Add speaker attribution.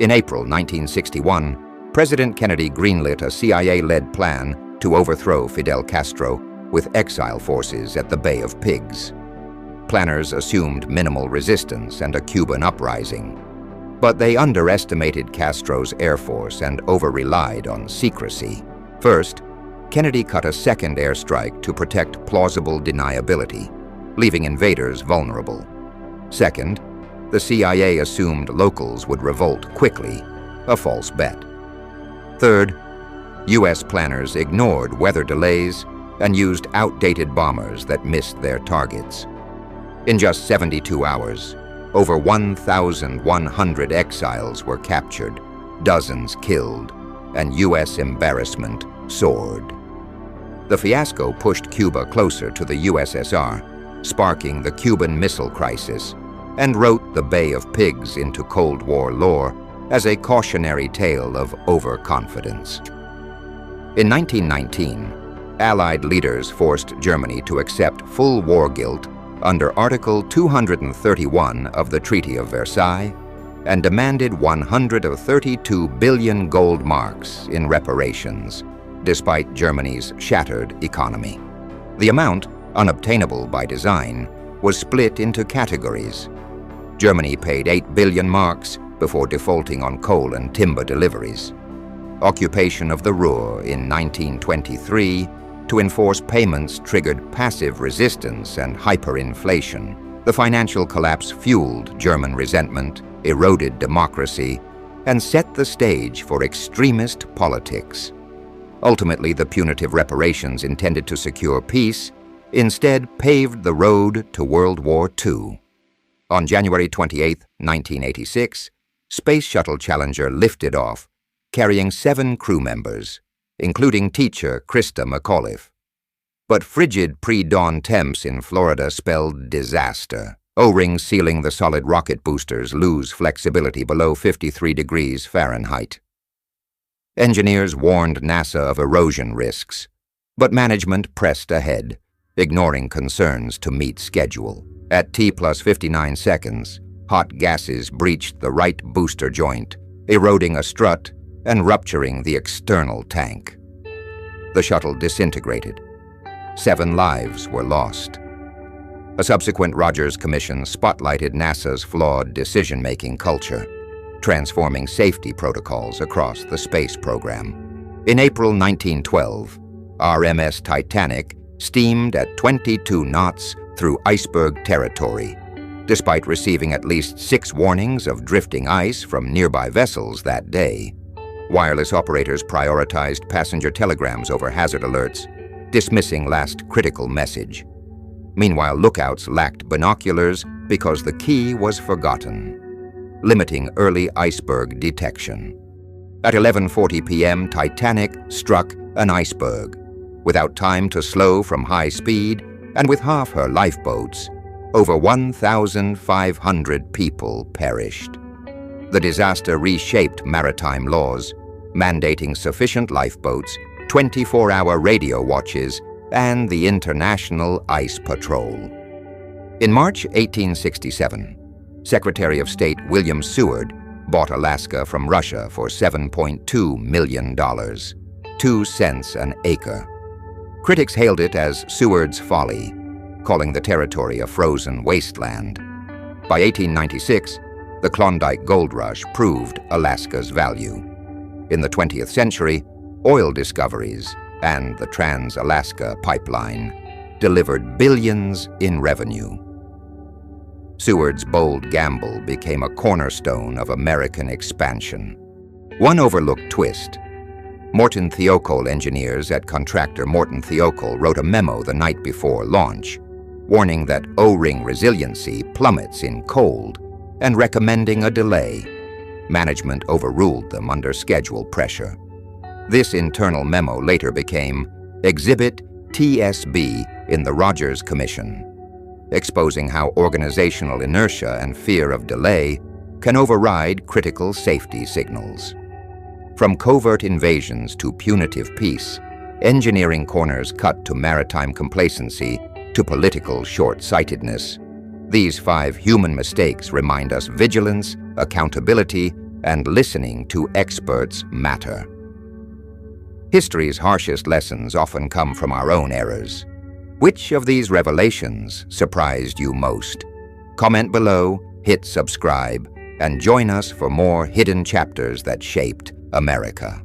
Speaker 1: In April 1961, President Kennedy greenlit a CIA-led plan to overthrow Fidel Castro with exile forces at the Bay of Pigs. Planners assumed minimal resistance and a Cuban uprising, but they underestimated Castro's air force and over-relied on secrecy. First, Kennedy cut a second airstrike to protect plausible deniability, leaving invaders vulnerable. Second, the CIA assumed locals would revolt quickly, a false bet. Third, U.S. planners ignored weather delays and used outdated bombers that missed their targets. In just 72 hours, over 1,100 exiles were captured, dozens killed, and U.S. embarrassment soared. The fiasco pushed Cuba closer to the USSR, sparking the Cuban Missile Crisis, and wrote the Bay of Pigs into Cold War lore as a cautionary tale of overconfidence. In 1919, Allied leaders forced Germany to accept full war guilt under Article 231 of the Treaty of Versailles and demanded 132 billion gold marks in reparations, despite Germany's shattered economy. The amount, unobtainable by design, was split into categories. Germany paid 8 billion marks before defaulting on coal and timber deliveries. Occupation of the Ruhr in 1923 to enforce payments triggered passive resistance and hyperinflation. The financial collapse fueled German resentment, eroded democracy, and set the stage for extremist politics. Ultimately, the punitive reparations intended to secure peace instead paved the road to World War II. On January 28, 1986, Space Shuttle Challenger lifted off, carrying 7 crew members, including teacher Krista McAuliffe. But frigid pre-dawn temps in Florida spelled disaster. O-rings sealing the solid rocket boosters lose flexibility below 53 degrees Fahrenheit. Engineers warned NASA of erosion risks, but management pressed ahead, ignoring concerns to meet schedule. At T+59 seconds, hot gases breached the right booster joint, eroding a strut and rupturing the external tank. The shuttle disintegrated. 7 lives were lost. A subsequent Rogers Commission spotlighted NASA's flawed decision-making culture, transforming safety protocols across the space program. In April 1912, RMS Titanic steamed at 22 knots through iceberg territory, despite receiving at least 6 warnings of drifting ice from nearby vessels that day. Wireless operators prioritized passenger telegrams over hazard alerts, dismissing last critical message. Meanwhile, lookouts lacked binoculars because the key was forgotten, limiting early iceberg detection. At 11:40 p.m., Titanic struck an iceberg. Without time to slow from high speed, and with half her lifeboats, over 1,500 people perished. The disaster reshaped maritime laws, mandating sufficient lifeboats, 24-hour radio watches, and the International Ice Patrol. In March 1867, Secretary of State William Seward bought Alaska from Russia for $7.2 million, 2 cents an acre. Critics hailed it as Seward's folly, calling the territory a frozen wasteland. By 1896, the Klondike Gold Rush proved Alaska's value. In the 20th century, oil discoveries and the Trans-Alaska Pipeline delivered billions in revenue. Seward's bold gamble became a cornerstone of American expansion. One overlooked twist: Morton Thiokol engineers at contractor Morton Thiokol wrote a memo the night before launch, warning that O-ring resiliency plummets in cold and recommending a delay. Management overruled them under schedule pressure. This internal memo later became Exhibit TSB in the Rogers Commission, exposing how organizational inertia and fear of delay can override critical safety signals. From covert invasions to punitive peace, engineering corners cut to maritime complacency to political short-sightedness. These 5 human mistakes remind us vigilance, accountability, and listening to experts matter. History's harshest lessons often come from our own errors. Which of these revelations surprised you most? Comment below, hit subscribe, and join us for more hidden chapters that shaped America.